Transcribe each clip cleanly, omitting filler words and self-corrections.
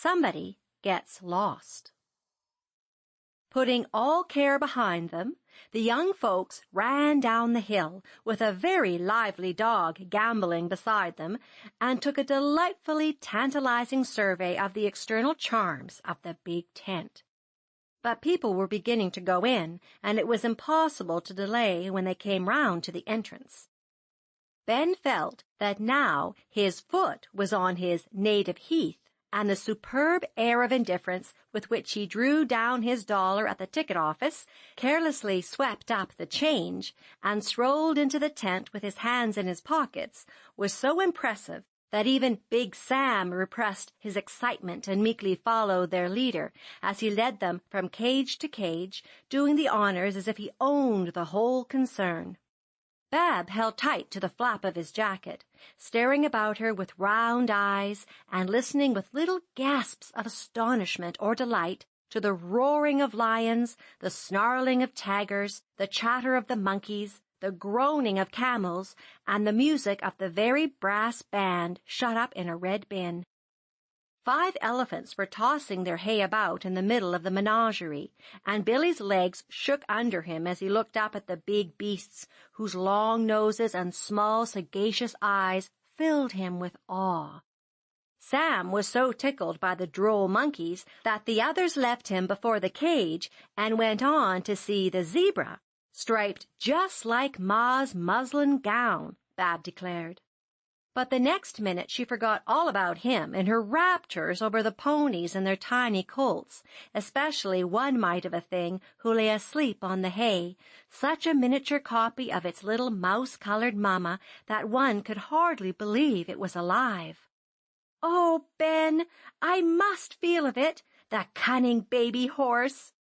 somebody gets lost. Putting all care behind them, the young folks ran down the hill with a very lively dog gambolling beside them, and took a delightfully tantalizing survey of the external charms of the big tent. But people were beginning to go in, and it was impossible to delay when they came round to the entrance. Ben felt that now his foot was on his native heath, and the superb air of indifference with which he drew down his dollar at the ticket office, carelessly swept up the change, and strolled into the tent with his hands in his pockets, was so impressive that even Big Sam repressed his excitement and meekly followed their leader as he led them from cage to cage, doing the honors as if he owned the whole concern. Bab held tight to the flap of his jacket, staring about her with round eyes and listening with little gasps of astonishment or delight to the roaring of lions, the snarling of tigers, the chatter of the monkeys, the groaning of camels, and the music of the very brass band shut up in a red bin. 5 elephants were tossing their hay about in the middle of the menagerie, and Billy's legs shook under him as he looked up at the big beasts, whose long noses and small, sagacious eyes filled him with awe. Sam was so tickled by the droll monkeys that the others left him before the cage and went on to see the zebra, striped just like Ma's muslin gown, Bab declared. But the next minute she forgot all about him in her raptures over the ponies and their tiny colts, especially one mite of a thing who lay asleep on the hay, such a miniature copy of its little mouse-colored mamma that one could hardly believe it was alive. "Oh, Ben, I must feel of it, the cunning baby horse!"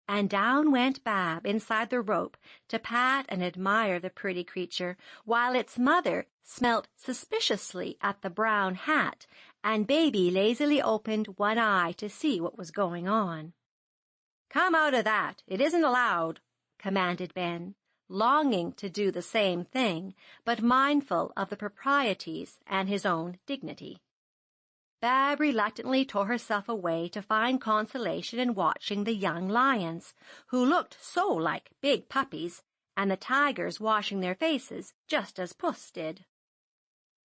And down went Bab inside the rope to pat and admire the pretty creature, while its mother smelt suspiciously at the brown hat, and Baby lazily opened one eye to see what was going on. "Come out of that, it isn't allowed," commanded Ben, longing to do the same thing, but mindful of the proprieties and his own dignity. Bab reluctantly tore herself away to find consolation in watching the young lions, who looked so like big puppies, and the tigers washing their faces just as Puss did.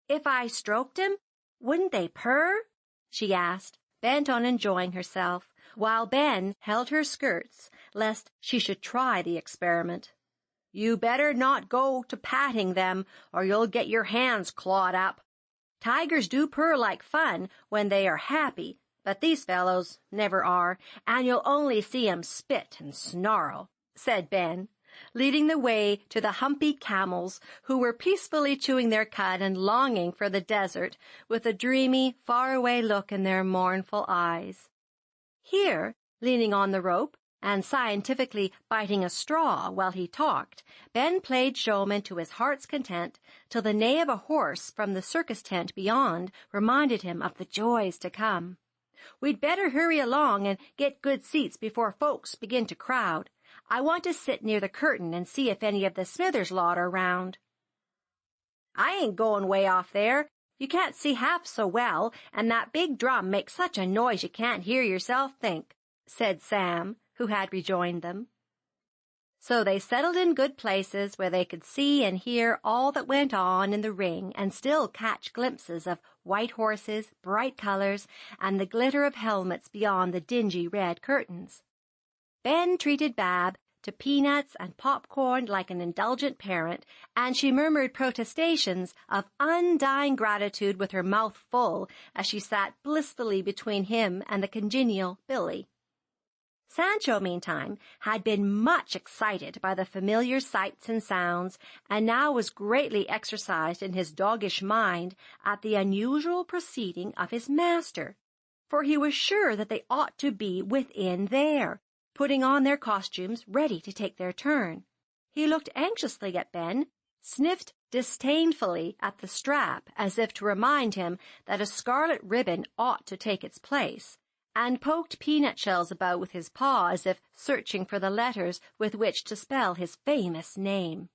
"If I stroked 'em, wouldn't they purr?" she asked, bent on enjoying herself, while Ben held her skirts lest she should try the experiment. "You better not go to patting them, or you'll get your hands clawed up. Tigers do purr like fun when they are happy, but these fellows never are, and you'll only see 'em spit and snarl," said Ben, leading the way to the humpy camels, who were peacefully chewing their cud and longing for the desert, with a dreamy, faraway look in their mournful eyes. Here, leaning on the rope, and scientifically biting a straw while he talked, Ben played showman to his heart's content, till the neigh of a horse from the circus tent beyond reminded him of the joys to come. "We'd better hurry along and get good seats before folks begin to crowd. I want to sit near the curtain and see if any of the Smithers lot are round." "I ain't going way off there. You can't see half so well, and that big drum makes such a noise you can't hear yourself think," said Sam, who had rejoined them. So they settled in good places where they could see and hear all that went on in the ring and still catch glimpses of white horses, bright colors, and the glitter of helmets beyond the dingy red curtains. Ben treated Bab to peanuts and popcorn like an indulgent parent, and she murmured protestations of undying gratitude with her mouth full as she sat blissfully between him and the congenial Billy. Sancho, meantime, had been much excited by the familiar sights and sounds, and now was greatly exercised in his doggish mind at the unusual proceeding of his master, for he was sure that they ought to be within there, putting on their costumes, ready to take their turn. He looked anxiously at Ben, sniffed disdainfully at the strap as if to remind him that a scarlet ribbon ought to take its place, and poked peanut shells about with his paw as if searching for the letters with which to spell his famous name.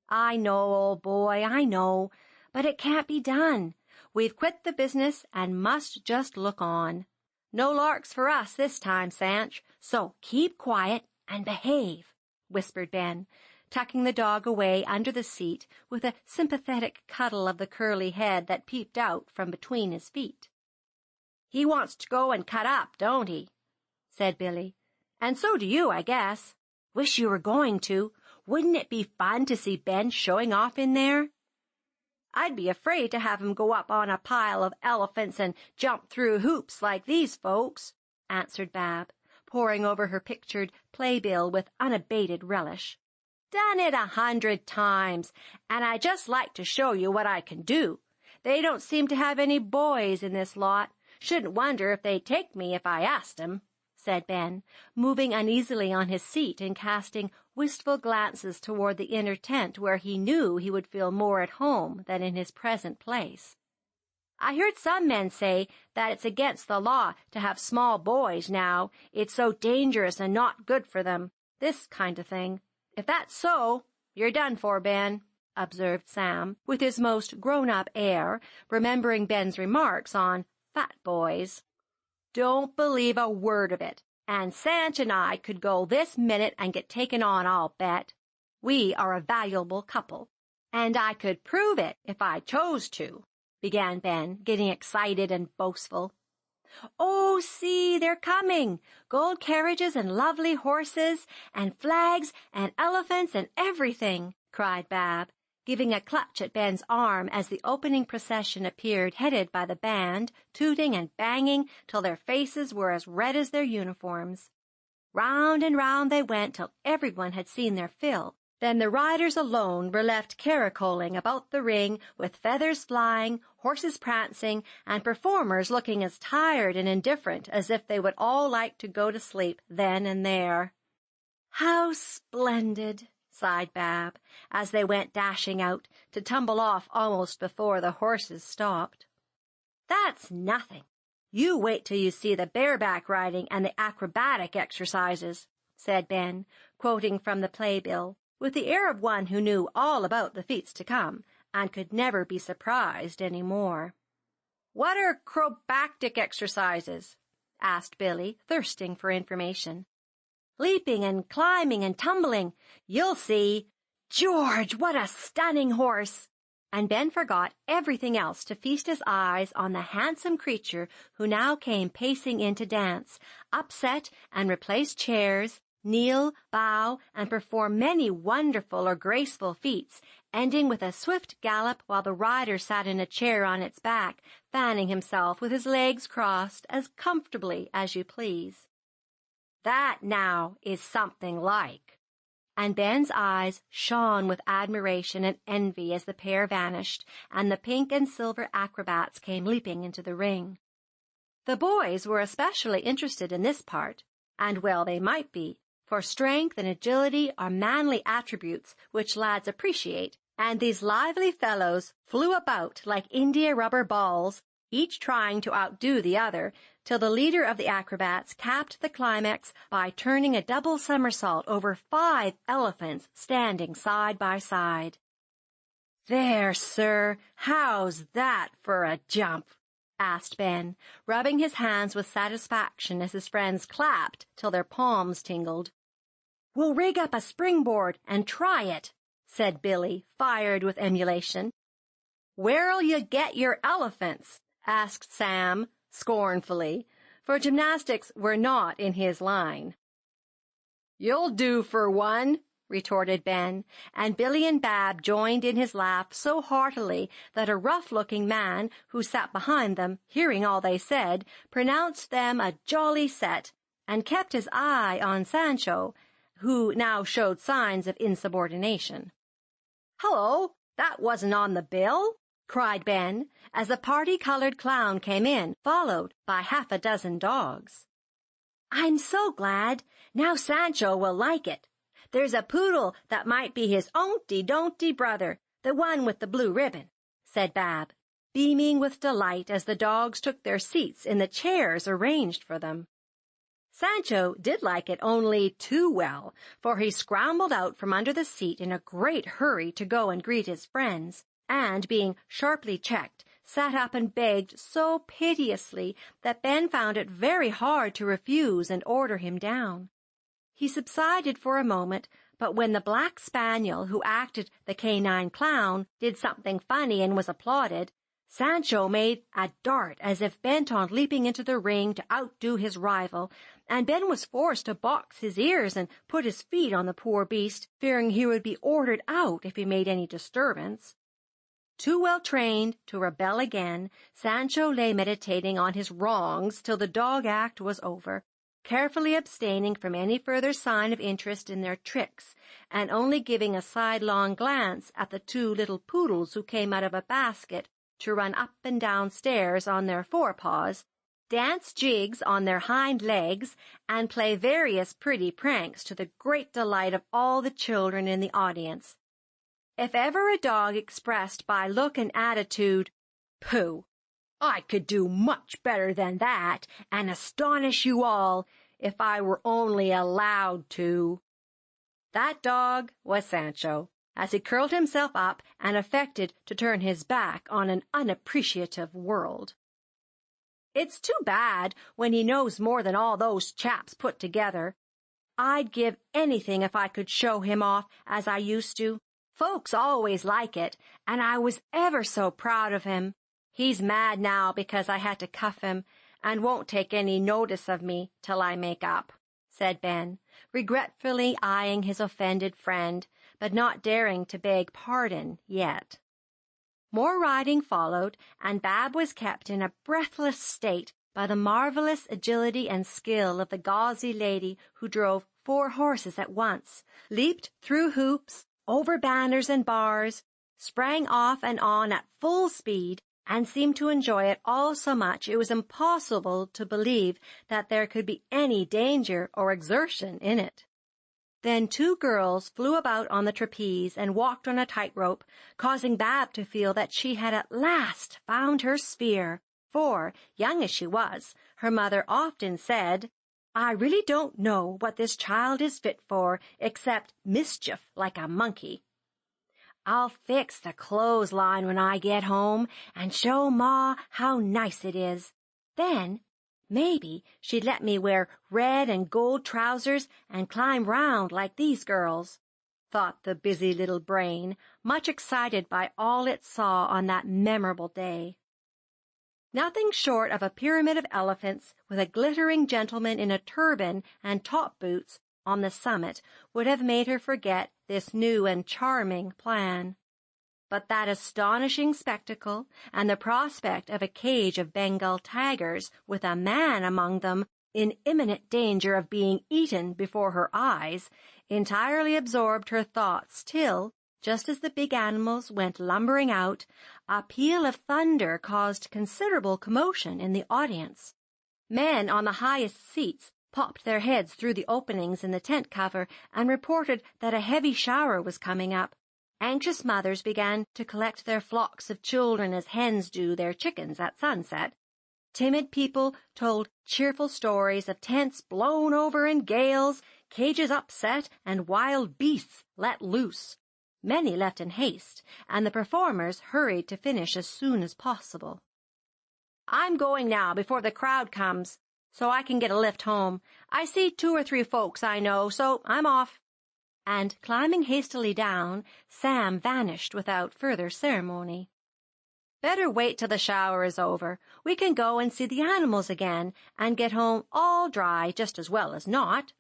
"I know, old boy, I know, but it can't be done. We've quit the business and must just look on." "No larks for us this time, Sanch, so keep quiet and behave," whispered Ben, tucking the dog away under the seat with a sympathetic cuddle of the curly head that peeped out from between his feet. "He wants to go and cut up, don't he?" said Billy. "And so do you, I guess. Wish you were going to. Wouldn't it be fun to see Ben showing off in there?" "I'd be afraid to have him go up on a pile of elephants and jump through hoops like these folks," answered Bab, poring over her pictured playbill with unabated relish. "Done it 100 times, and I just like to show you what I can do. They don't seem to have any boys in this lot. Shouldn't wonder if they'd take me if I asked 'em," said Ben, moving uneasily on his seat and casting wistful glances toward the inner tent where he knew he would feel more at home than in his present place. "I heard some men say that it's against the law to have small boys now. It's so dangerous and not good for them, this kind of thing. If that's so, you're done for, Ben," observed Sam, with his most grown-up air, remembering Ben's remarks on fat boys. "Don't believe a word of it, and Sanch and I could go this minute and get taken on, I'll bet. We are a valuable couple, and I could prove it if I chose to," began Ben, getting excited and boastful. "Oh, see, they're coming! Gold carriages and lovely horses, and flags and elephants and everything," cried Bab, giving a clutch at Ben's arm as the opening procession appeared, headed by the band, tooting and banging till their faces were as red as their uniforms. Round and round they went till everyone had seen their fill. Then the riders alone were left caracoling about the ring, with feathers flying, horses prancing, and performers looking as tired and indifferent as if they would all like to go to sleep then and there. "How splendid!" sighed Bab, as they went dashing out, to tumble off almost before the horses stopped. "That's nothing. You wait till you see the bareback riding and the acrobatic exercises," said Ben, quoting from the playbill, with the air of one who knew all about the feats to come, and could never be surprised any more. "What are acrobatic exercises?" asked Billy, thirsting for information. "Leaping and climbing and tumbling. You'll see. George, what a stunning horse!" And Ben forgot everything else to feast his eyes on the handsome creature who now came pacing in to dance, upset and replace chairs, kneel, bow, and perform many wonderful or graceful feats, ending with a swift gallop while the rider sat in a chair on its back, fanning himself with his legs crossed as comfortably as you please. "That, now, is something like." And Ben's eyes shone with admiration and envy as the pair vanished, and the pink and silver acrobats came leaping into the ring. The boys were especially interested in this part, and well they might be, for strength and agility are manly attributes which lads appreciate, and these lively fellows flew about like India rubber balls, each trying to outdo the other, till the leader of the acrobats capped the climax by turning a double somersault over 5 elephants standing side by side. "There, sir, how's that for a jump?" asked Ben, rubbing his hands with satisfaction as his friends clapped till their palms tingled. "We'll rig up a springboard and try it," said Billy, fired with emulation. "Where'll you get your elephants?" asked Sam, scornfully, for gymnastics were not in his line. "You'll do for one," retorted Ben, and Billy and Bab joined in his laugh so heartily that a rough-looking man who sat behind them, hearing all they said, pronounced them a jolly set, and kept his eye on Sancho, who now showed signs of insubordination. "Hello, that wasn't on the bill," cried Ben, as the party-colored clown came in, followed by 6 dogs. "I'm so glad. Now Sancho will like it. There's a poodle that might be his ownty-donty brother, the one with the blue ribbon," said Bab, beaming with delight as the dogs took their seats in the chairs arranged for them. Sancho did like it only too well, for he scrambled out from under the seat in a great hurry to go and greet his friends, and being sharply checked, sat up and begged so piteously that Ben found it very hard to refuse and order him down. He subsided for a moment, but when the black spaniel who acted the canine clown did something funny and was applauded, Sancho made a dart as if bent on leaping into the ring to outdo his rival, and Ben was forced to box his ears and put his feet on the poor beast, fearing he would be ordered out if he made any disturbance. Too well trained to rebel again, Sancho lay meditating on his wrongs till the dog act was over, carefully abstaining from any further sign of interest in their tricks, and only giving a sidelong glance at the two little poodles who came out of a basket to run up and down stairs on their forepaws, dance jigs on their hind legs, and play various pretty pranks to the great delight of all the children in the audience. If ever a dog expressed by look and attitude, "Pooh! I could do much better than that, and astonish you all, if I were only allowed to," that dog was Sancho, as he curled himself up and affected to turn his back on an unappreciative world. "It's too bad when he knows more than all those chaps put together. I'd give anything if I could show him off as I used to. Folks always like it, and I was ever so proud of him. He's mad now because I had to cuff him, and won't take any notice of me till I make up," said Ben, regretfully eyeing his offended friend, but not daring to beg pardon yet. More riding followed, and Bab was kept in a breathless state by the marvelous agility and skill of the gauzy lady who drove 4 horses at once, leaped through hoops, over banners and bars, sprang off and on at full speed, and seemed to enjoy it all so much it was impossible to believe that there could be any danger or exertion in it. Then 2 girls flew about on the trapeze and walked on a tightrope, causing Bab to feel that she had at last found her sphere, for, young as she was, her mother often said, "I really don't know what this child is fit for, except mischief like a monkey. I'll fix the clothesline when I get home and show Ma how nice it is. Then maybe she'd let me wear red and gold trousers and climb round like these girls," thought the busy little brain, much excited by all it saw on that memorable day. Nothing short of a pyramid of elephants with a glittering gentleman in a turban and top boots on the summit would have made her forget this new and charming plan. But that astonishing spectacle, and the prospect of a cage of Bengal tigers with a man among them in imminent danger of being eaten before her eyes, entirely absorbed her thoughts till, just as the big animals went lumbering out, a peal of thunder caused considerable commotion in the audience. Men on the highest seats popped their heads through the openings in the tent cover and reported that a heavy shower was coming up. Anxious mothers began to collect their flocks of children as hens do their chickens at sunset. Timid people told cheerful stories of tents blown over in gales, cages upset, and wild beasts let loose. Many left in haste, and the performers hurried to finish as soon as possible. "I'm going now before the crowd comes, so I can get a lift home. I see 2 or 3 folks I know, so I'm off." And climbing hastily down, Sam vanished without further ceremony. "Better wait till the shower is over. We can go and see the animals again, and get home all dry just as well as not,"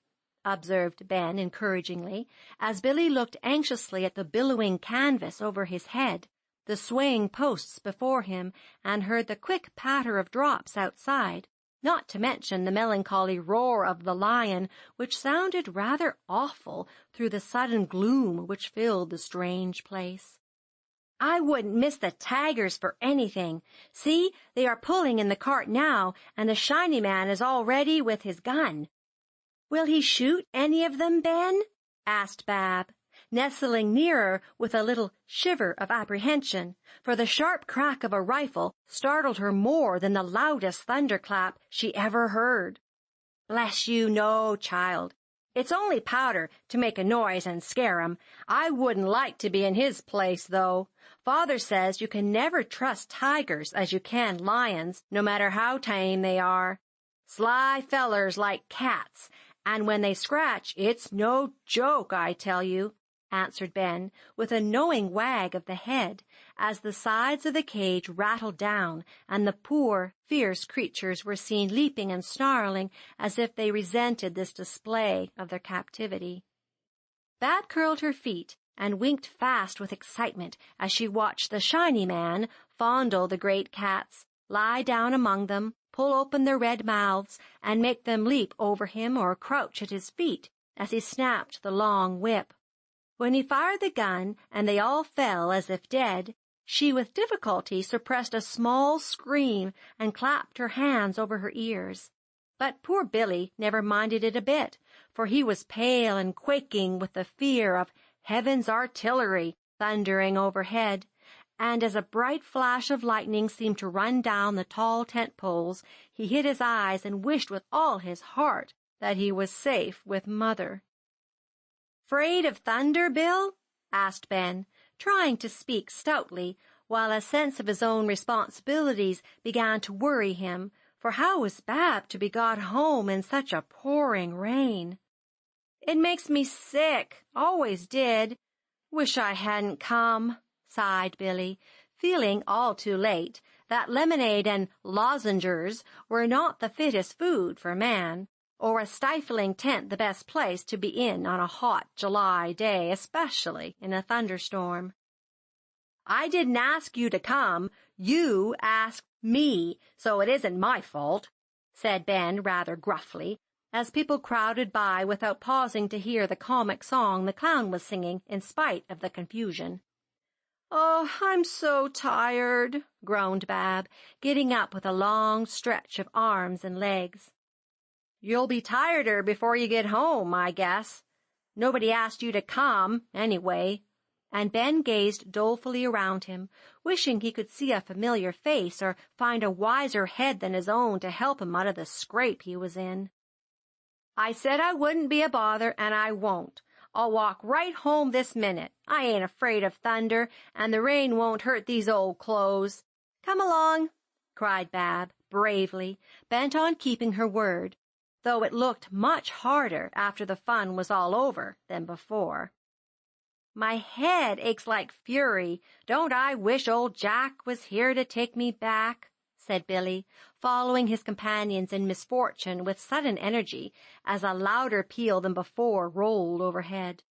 observed Ben encouragingly, as Billy looked anxiously at the billowing canvas over his head, the swaying posts before him, and heard the quick patter of drops outside, not to mention the melancholy roar of the lion, which sounded rather awful through the sudden gloom which filled the strange place. "I wouldn't miss the tigers for anything. See, they are pulling in the cart now, and the shiny man is all ready with his gun." "Will he shoot any of them, Ben?" asked Bab, nestling nearer with a little shiver of apprehension, for the sharp crack of a rifle startled her more than the loudest thunderclap she ever heard. "Bless you, no, child. It's only powder to make a noise and scare 'em. I wouldn't like to be in his place, though. Father says you can never trust tigers as you can lions, no matter how tame they are. Sly fellers like cats, and when they scratch, it's no joke, I tell you," answered Ben, with a knowing wag of the head, as the sides of the cage rattled down, and the poor, fierce creatures were seen leaping and snarling as if they resented this display of their captivity. Bab curled her feet and winked fast with excitement as she watched the shiny man fondle the great cats, lie down among them, pull open their red mouths, and make them leap over him or crouch at his feet as he snapped the long whip. When he fired the gun and they all fell as if dead, she with difficulty suppressed a small scream and clapped her hands over her ears. But poor Billy never minded it a bit, for he was pale and quaking with the fear of heaven's artillery thundering overhead, and as a bright flash of lightning seemed to run down the tall tent poles, he hid his eyes and wished with all his heart that he was safe with Mother. "'Fraid of thunder, Bill?" asked Ben, trying to speak stoutly, while a sense of his own responsibilities began to worry him, for how was Bab to be got home in such a pouring rain? "It makes me sick, always did. Wish I hadn't come," sighed Billy, feeling all too late that lemonade and lozengers were not the fittest food for man, or a stifling tent the best place to be in on a hot July day, especially in a thunderstorm. "I didn't ask you to come. You asked me, so it isn't my fault," said Ben rather gruffly, as people crowded by without pausing to hear the comic song the clown was singing in spite of the confusion. "Oh, I'm so tired," groaned Bab, getting up with a long stretch of arms and legs. "You'll be tireder before you get home, I guess. Nobody asked you to come, anyway," and Ben gazed dolefully around him, wishing he could see a familiar face or find a wiser head than his own to help him out of the scrape he was in. "I said I wouldn't be a bother, and I won't. I'll walk right home this minute. I ain't afraid of thunder, and the rain won't hurt these old clothes. Come along," cried Bab, bravely, bent on keeping her word, though it looked much harder after the fun was all over than before. "My head aches like fury. Don't I wish old Jack was here to take me back?" said Billy, following his companions in misfortune with sudden energy as a louder peal than before rolled overhead.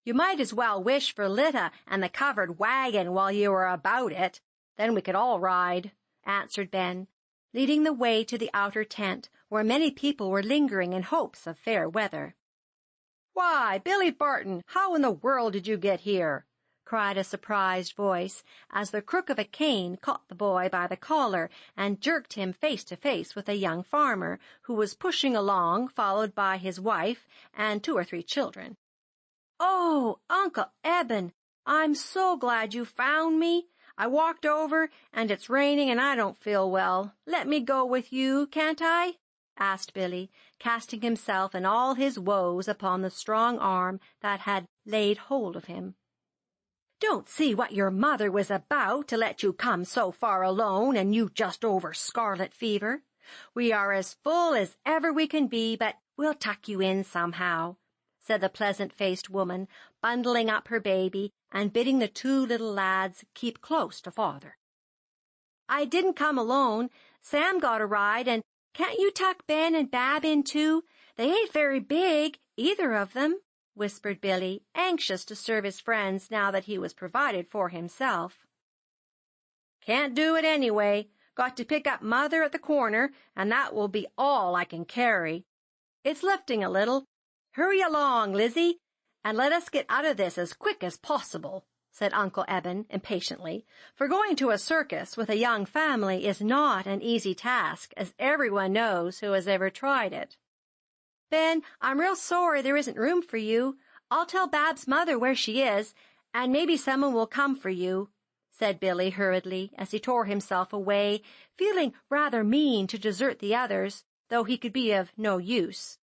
"You might as well wish for Lita and the covered wagon while you are about it. Then we could all ride," answered Ben, leading the way to the outer tent, where many people were lingering in hopes of fair weather. "Why, Billy Barton, how in the world did you get here?" cried a surprised voice, as the crook of a cane caught the boy by the collar and jerked him face to face with a young farmer, who was pushing along, followed by his wife and 2 or 3 children. "Oh, Uncle Eben, I'm so glad you found me. I walked over, and it's raining, and I don't feel well. Let me go with you, can't I?" asked Billy, casting himself and all his woes upon the strong arm that had laid hold of him. "Don't see what your mother was about to let you come so far alone, and you just over scarlet fever. We are as full as ever we can be, but we'll tuck you in somehow," said the pleasant-faced woman, bundling up her baby and bidding the 2 little lads keep close to father. "I didn't come alone. Sam got a ride, and can't you tuck Ben and Bab in too? They ain't very big, either of them," whispered Billy, anxious to serve his friends now that he was provided for himself. "Can't do it anyway. Got to pick up Mother at the corner, and that will be all I can carry. It's lifting a little. Hurry along, Lizzie, and let us get out of this as quick as possible," said Uncle Eben impatiently, for going to a circus with a young family is not an easy task, as everyone knows who has ever tried it. "Ben, I'm real sorry there isn't room for you. I'll tell Bab's mother where she is, and maybe someone will come for you," said Billy hurriedly as he tore himself away, feeling rather mean to desert the others, though he could be of no use.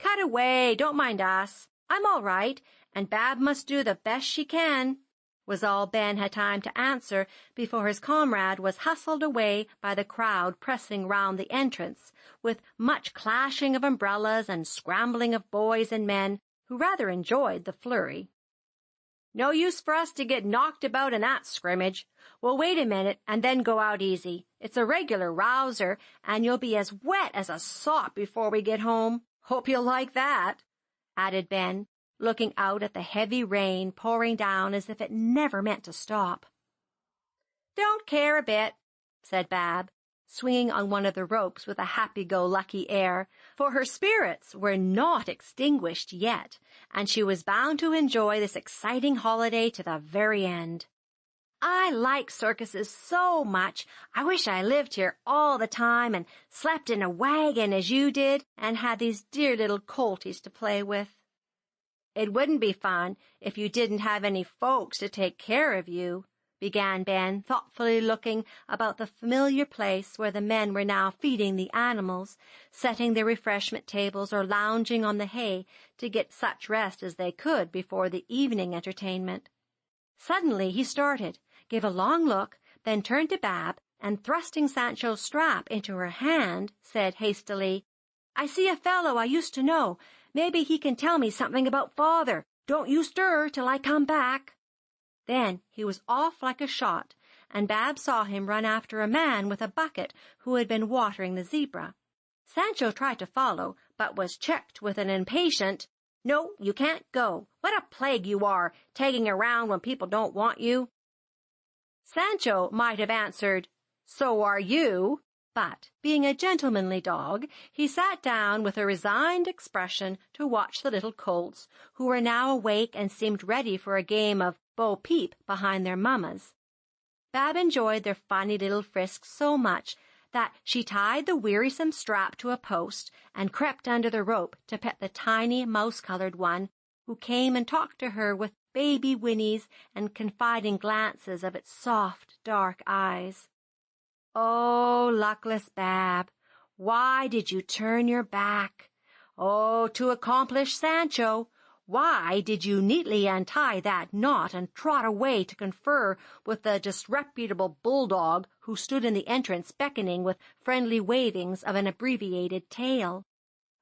Cut away, don't mind us. I'm all right, and Bab must do the best she can," was all Ben had time to answer before his comrade was hustled away by the crowd pressing round the entrance, with much clashing of umbrellas and scrambling of boys and men who rather enjoyed the flurry. "No use for us to get knocked about in that scrimmage. We'll wait a minute and then go out easy. It's a regular rouser, and you'll be as wet as a sop before we get home. Hope you'll like that," added Ben, looking out at the heavy rain pouring down as if it never meant to stop. "Don't care a bit," said Bab, swinging on one of the ropes with a happy-go-lucky air, for her spirits were not extinguished yet, and she was bound to enjoy this exciting holiday to the very end. "I like circuses so much. I wish I lived here all the time and slept in a wagon as you did and had these dear little colties to play with." "It wouldn't be fun if you didn't have any folks to take care of you," began Ben, thoughtfully looking about the familiar place where the men were now feeding the animals, setting their refreshment tables, or lounging on the hay to get such rest as they could before the evening entertainment. Suddenly he started, gave a long look, then turned to Bab, and thrusting Sancho's strap into her hand, said hastily, "I see a fellow I used to know. Maybe he can tell me something about father. Don't you stir till I come back." Then he was off like a shot, and Bab saw him run after a man with a bucket who had been watering the zebra. Sancho tried to follow, but was checked with an impatient, "No, you can't go. What a plague you are, tagging around when people don't want you." Sancho might have answered, "So are you," but, being a gentlemanly dog, he sat down with a resigned expression to watch the little colts, who were now awake and seemed ready for a game of bo-peep behind their mammas. Bab enjoyed their funny little frisks so much that she tied the wearisome strap to a post and crept under the rope to pet the tiny mouse-colored one, who came and talked to her with baby whinnies and confiding glances of its soft, dark eyes. "Oh, luckless Bab, why did you turn your back? Oh, to accomplish Sancho, why did you neatly untie that knot and trot away to confer with the disreputable bulldog who stood in the entrance beckoning with friendly wavings of an abbreviated tail?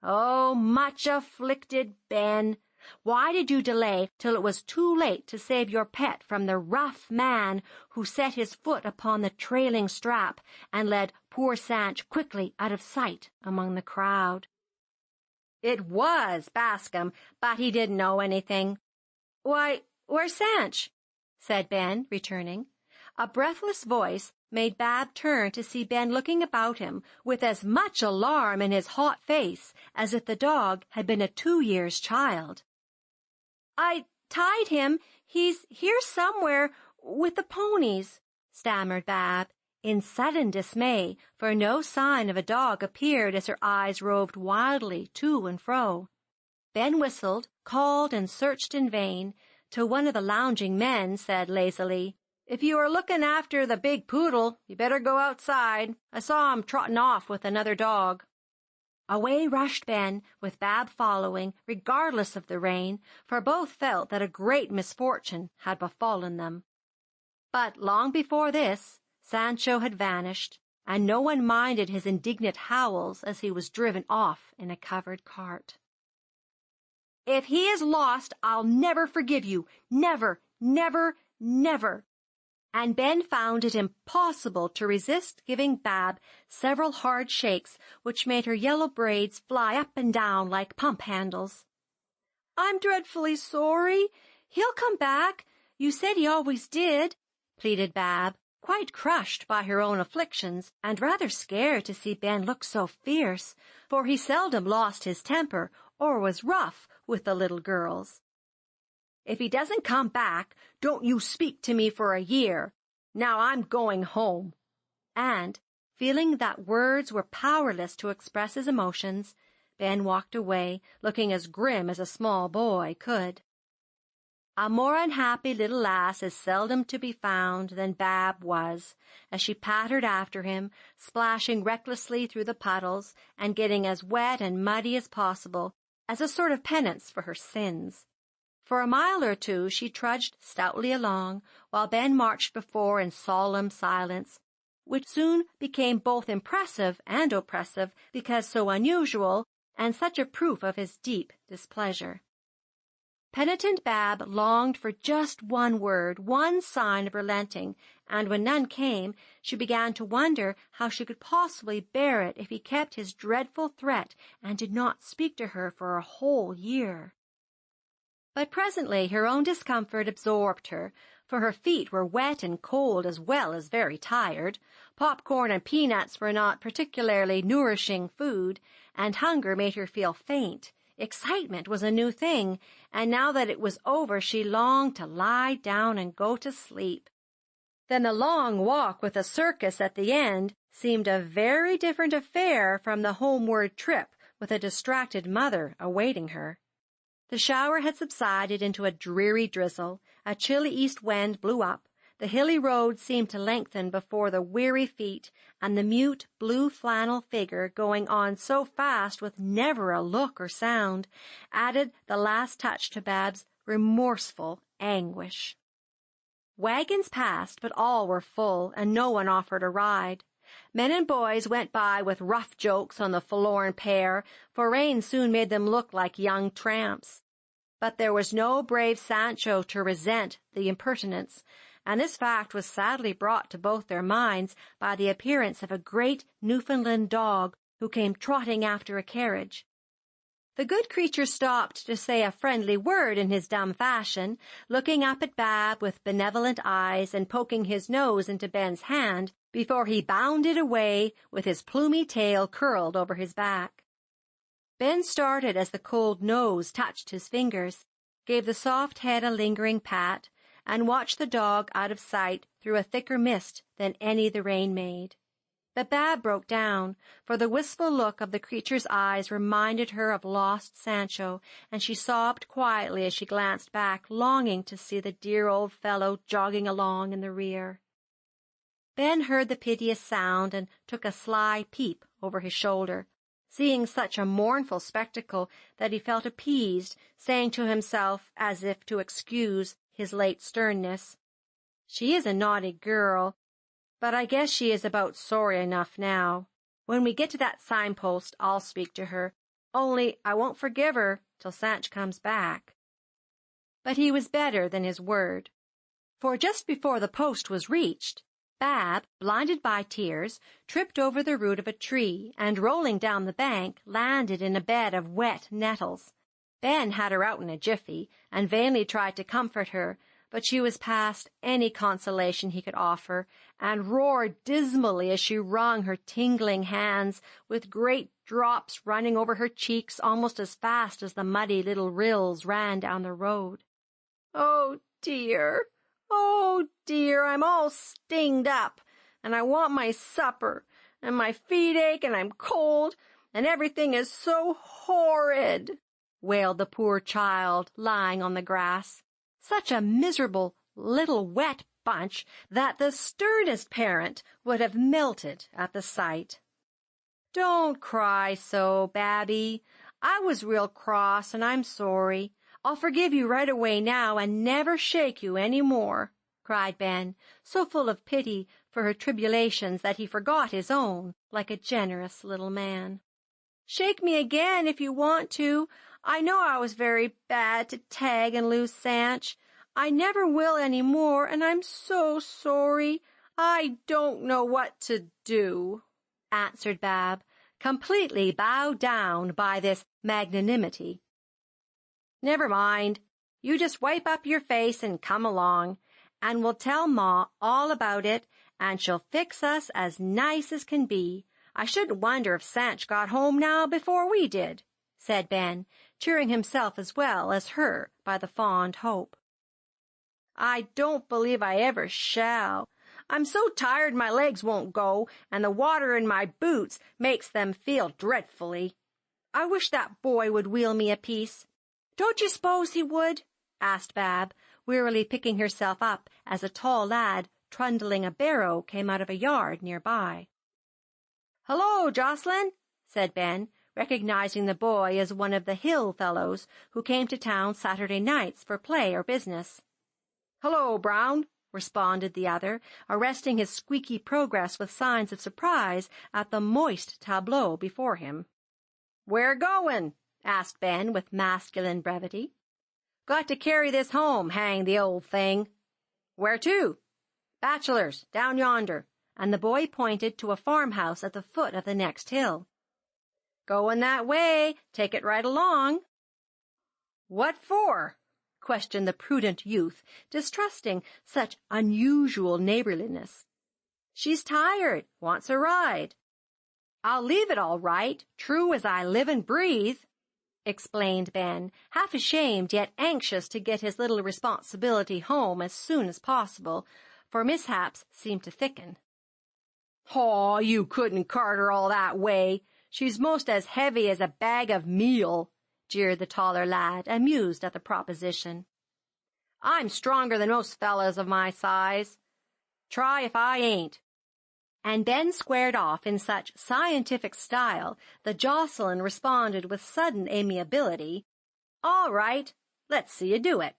Oh, much afflicted Ben, why did you delay till it was too late to save your pet from the rough man who set his foot upon the trailing strap and led poor Sanch quickly out of sight among the crowd?" "It was Bascom, but he didn't know anything." "Why, where's Sanch?" said Ben, returning. A breathless voice made Bab turn to see Ben looking about him with as much alarm in his hot face as if the dog had been a 2-year child. "I tied him. He's here somewhere with the ponies," stammered Bab, in sudden dismay, for no sign of a dog appeared as her eyes roved wildly to and fro. Ben whistled, called, and searched in vain, till one of the lounging men said lazily, "If you are looking after the big poodle, you better go outside. I saw him trotting off with another dog." Away rushed Ben, with Bab following, regardless of the rain, for both felt that a great misfortune had befallen them. But long before this, Sancho had vanished, and no one minded his indignant howls as he was driven off in a covered cart. "If he is lost, I'll never forgive you. Never, never, never." And Ben found it impossible to resist giving Bab several hard shakes which made her yellow braids fly up and down like pump handles. "I'm dreadfully sorry. He'll come back. You said he always did," pleaded Bab, quite crushed by her own afflictions and rather scared to see Ben look so fierce, for he seldom lost his temper or was rough with the little girls. "If he doesn't come back, don't you speak to me for a year. Now I'm going home." And, feeling that words were powerless to express his emotions, Ben walked away, looking as grim as a small boy could. A more unhappy little lass is seldom to be found than Bab was, as she pattered after him, splashing recklessly through the puddles, and getting as wet and muddy as possible, as a sort of penance for her sins. For a mile or two she trudged stoutly along, while Ben marched before in solemn silence, which soon became both impressive and oppressive because so unusual and such a proof of his deep displeasure. Penitent Bab longed for just one word, one sign of relenting, and when none came, she began to wonder how she could possibly bear it if he kept his dreadful threat and did not speak to her for a whole year. But presently her own discomfort absorbed her, for her feet were wet and cold as well as very tired. Popcorn and peanuts were not particularly nourishing food, and hunger made her feel faint. Excitement was a new thing, and now that it was over she longed to lie down and go to sleep. Then the long walk with a circus at the end seemed a very different affair from the homeward trip with a distracted mother awaiting her. The shower had subsided into a dreary drizzle. A chilly east wind blew up. The hilly road seemed to lengthen before the weary feet, and the mute blue flannel figure going on so fast with never a look or sound added the last touch to Bab's remorseful anguish. Wagons passed, but all were full, and no one offered a ride. Men and boys went by with rough jokes on the forlorn pair, for rain soon made them look like young tramps. But there was no brave Sancho to resent the impertinence, and this fact was sadly brought to both their minds by the appearance of a great Newfoundland dog who came trotting after a carriage. The good creature stopped to say a friendly word in his dumb fashion, looking up at Bab with benevolent eyes and poking his nose into Ben's hand before he bounded away with his plumy tail curled over his back. Ben started as the cold nose touched his fingers, gave the soft head a lingering pat, and watched the dog out of sight through a thicker mist than any the rain made. But Bab broke down, for the wistful look of the creature's eyes reminded her of lost Sancho, and she sobbed quietly as she glanced back, longing to see the dear old fellow jogging along in the rear. Ben heard the piteous sound and took a sly peep over his shoulder, seeing such a mournful spectacle that he felt appeased, saying to himself, as if to excuse his late sternness, "She is a naughty girl, but I guess she is about sorry enough now. When we get to that signpost, I'll speak to her, only I won't forgive her till Sanch comes back." But he was better than his word, for just before the post was reached, Bab, blinded by tears, tripped over the root of a tree, and rolling down the bank, landed in a bed of wet nettles. Ben had her out in a jiffy, and vainly tried to comfort her, but she was past any consolation he could offer, and roared dismally as she wrung her tingling hands, with great drops running over her cheeks almost as fast as the muddy little rills ran down the road. "Oh, dear! Oh, dear, I'm all stinged up, and I want my supper, and my feet ache, and I'm cold, and everything is so horrid," wailed the poor child, lying on the grass. Such a miserable little wet bunch that the sternest parent would have melted at the sight. "Don't cry so, Babby. I was real cross, and I'm sorry. I'll forgive you right away now and never shake you any more," cried Ben, so full of pity for her tribulations that he forgot his own like a generous little man. "Shake me again if you want to. I know I was very bad to tag and lose Sanch. I never will any more, and I'm so sorry. I don't know what to do," answered Bab, completely bowed down by this magnanimity. "Never mind. You just wipe up your face and come along, and we'll tell Ma all about it, and she'll fix us as nice as can be. I shouldn't wonder if Sanch got home now before we did," said Ben, cheering himself as well as her by the fond hope. "I don't believe I ever shall. I'm so tired my legs won't go, and the water in my boots makes them feel dreadfully. I wish that boy would wheel me a piece. Don't you s'pose he would?" asked Bab, wearily picking herself up as a tall lad trundling a barrow came out of a yard near by. "Hello, Jocelyn," said Ben, recognizing the boy as one of the Hill fellows who came to town Saturday nights for play or business. "Hello, Brown," responded the other, arresting his squeaky progress with signs of surprise at the moist tableau before him. "Where goin'?" asked Ben with masculine brevity. "Got to carry this home, hang the old thing." "Where to?" "Bachelor's, down yonder," and the boy pointed to a farmhouse at the foot of the next hill. "Goin' that way. Take it right along." "What for?" questioned the prudent youth, distrusting such unusual neighborliness. "She's tired, wants a ride." "I'll leave it all right, true as I live and breathe," explained Ben, half ashamed yet anxious to get his little responsibility home as soon as possible, for mishaps seemed to thicken. "Aw, you couldn't cart her all that way. She's most as heavy as a bag of meal," jeered the taller lad, amused at the proposition. "I'm stronger than most fellas of my size. Try if I ain't." And Ben squared off in such scientific style that Jocelyn responded with sudden amiability, "All right, let's see you do it."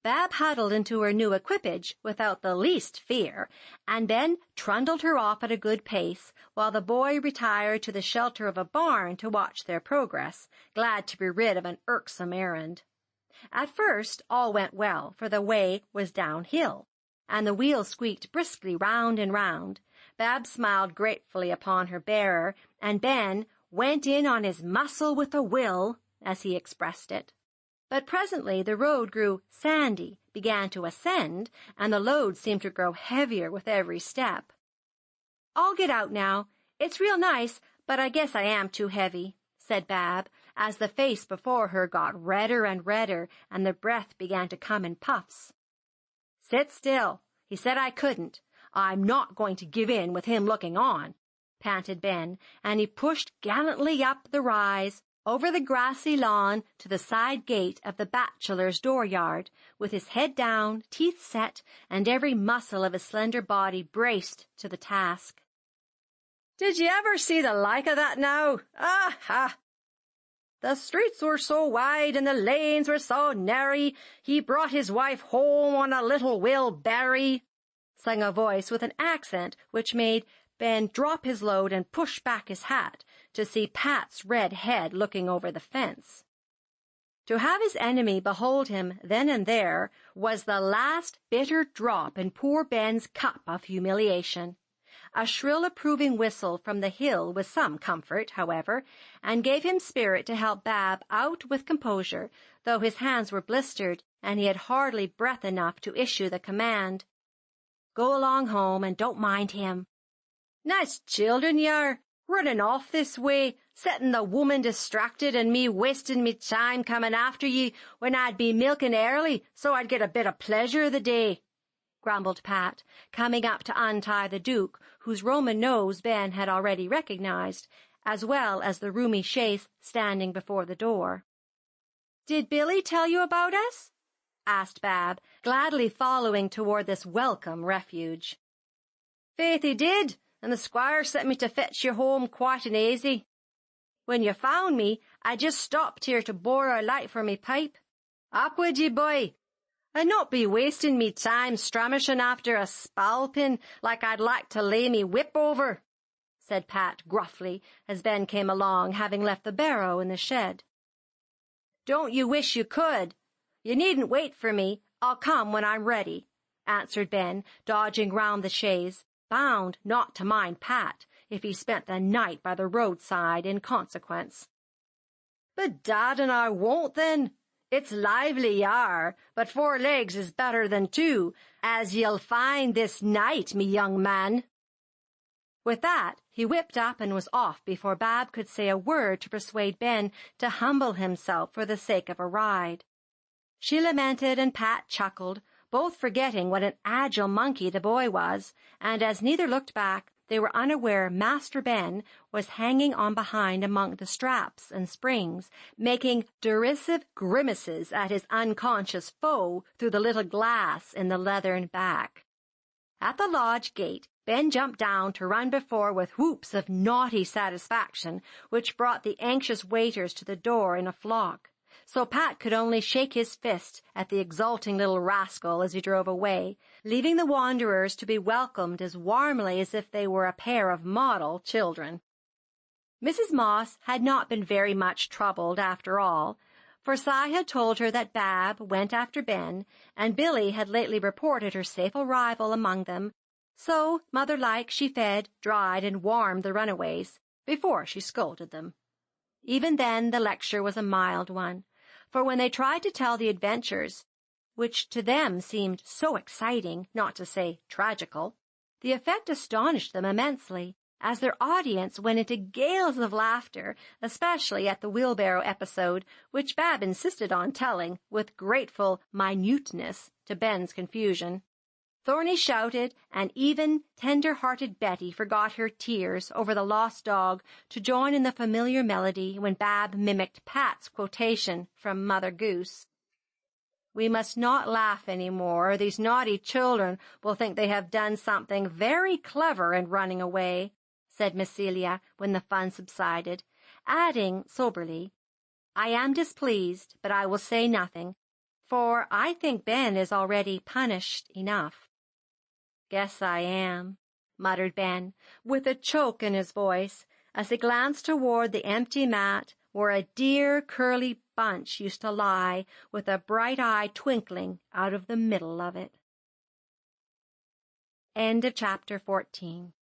Bab huddled into her new equipage without the least fear, and Ben trundled her off at a good pace, while the boy retired to the shelter of a barn to watch their progress, glad to be rid of an irksome errand. At first all went well, for the way was downhill, and the wheels squeaked briskly round and round. Bab smiled gratefully upon her bearer, and Ben "went in on his muscle with a will," as he expressed it. But presently the road grew sandy, began to ascend, and the load seemed to grow heavier with every step. "I'll get out now. It's real nice, but I guess I am too heavy," said Bab, as the face before her got redder and redder and the breath began to come in puffs. "Sit still. He said I couldn't. I'm not going to give in with him looking on," panted Ben, and he pushed gallantly up the rise, over the grassy lawn to the side gate of the bachelor's dooryard, with his head down, teeth set, and every muscle of his slender body braced to the task. "Did you ever see the like of that now? Ah-ha! The streets were so wide and the lanes were so nary, he brought his wife home on a little wheelbarry," sang a voice with an accent which made Ben drop his load and push back his hat to see Pat's red head looking over the fence. To have his enemy behold him then and there was the last bitter drop in poor Ben's cup of humiliation. A shrill approving whistle from the hill was some comfort, however, and gave him spirit to help Bab out with composure, though his hands were blistered and he had hardly breath enough to issue the command, "Go along home and don't mind him." "Nice children ye are, running off this way, setting the woman distracted and me wasting me time coming after ye when I'd be milking early so I'd get a bit of pleasure of the day," grumbled Pat, coming up to untie the Duke, whose Roman nose Ben had already recognized, as well as the roomy chaise standing before the door. "Did Billy tell you about us?" asked Bab, gladly following toward this welcome refuge. "Faith he did, and the squire sent me to fetch you home quite an aisy. When you found me, I just stopped here to borrow a light for me pipe. Up with ye, boy, and not be wasting me time stramishing after a spalpin like I'd like to lay me whip over," said Pat gruffly, as Ben came along, having left the barrow in the shed. "Don't you wish you could? You needn't wait for me. I'll come when I'm ready," answered Ben, dodging round the chaise, bound not to mind Pat if he spent the night by the roadside in consequence. "Bedad, and I won't then. It's lively ye are, but 4 legs is better than 2, as ye'll find this night, me young man." With that, he whipped up and was off before Bab could say a word to persuade Ben to humble himself for the sake of a ride. She lamented and Pat chuckled, both forgetting what an agile monkey the boy was, and as neither looked back, they were unaware Master Ben was hanging on behind among the straps and springs, making derisive grimaces at his unconscious foe through the little glass in the leathern back. At the lodge gate, Ben jumped down to run before with whoops of naughty satisfaction, which brought the anxious waiters to the door in a flock. So Pat could only shake his fist at the exulting little rascal as he drove away, leaving the wanderers to be welcomed as warmly as if they were a pair of model children. Mrs. Moss had not been very much troubled after all, for Cy had told her that Bab went after Ben, and Billy had lately reported her safe arrival among them, so, mother-like, she fed, dried, and warmed the runaways before she scolded them. Even then the lecture was a mild one, for when they tried to tell the adventures, which to them seemed so exciting, not to say tragical, the effect astonished them immensely, as their audience went into gales of laughter, especially at the wheelbarrow episode, which Bab insisted on telling with grateful minuteness to Ben's confusion. Thorny shouted, and even tender-hearted Betty forgot her tears over the lost dog to join in the familiar melody when Bab mimicked Pat's quotation from Mother Goose. "We must not laugh any more, or these naughty children will think they have done something very clever in running away," said Miss Celia when the fun subsided, adding soberly, "I am displeased, but I will say nothing, for I think Ben is already punished enough." "Guess I am," muttered Ben, with a choke in his voice, as he glanced toward the empty mat where a dear curly bunch used to lie with a bright eye twinkling out of the middle of it. End of chapter 14.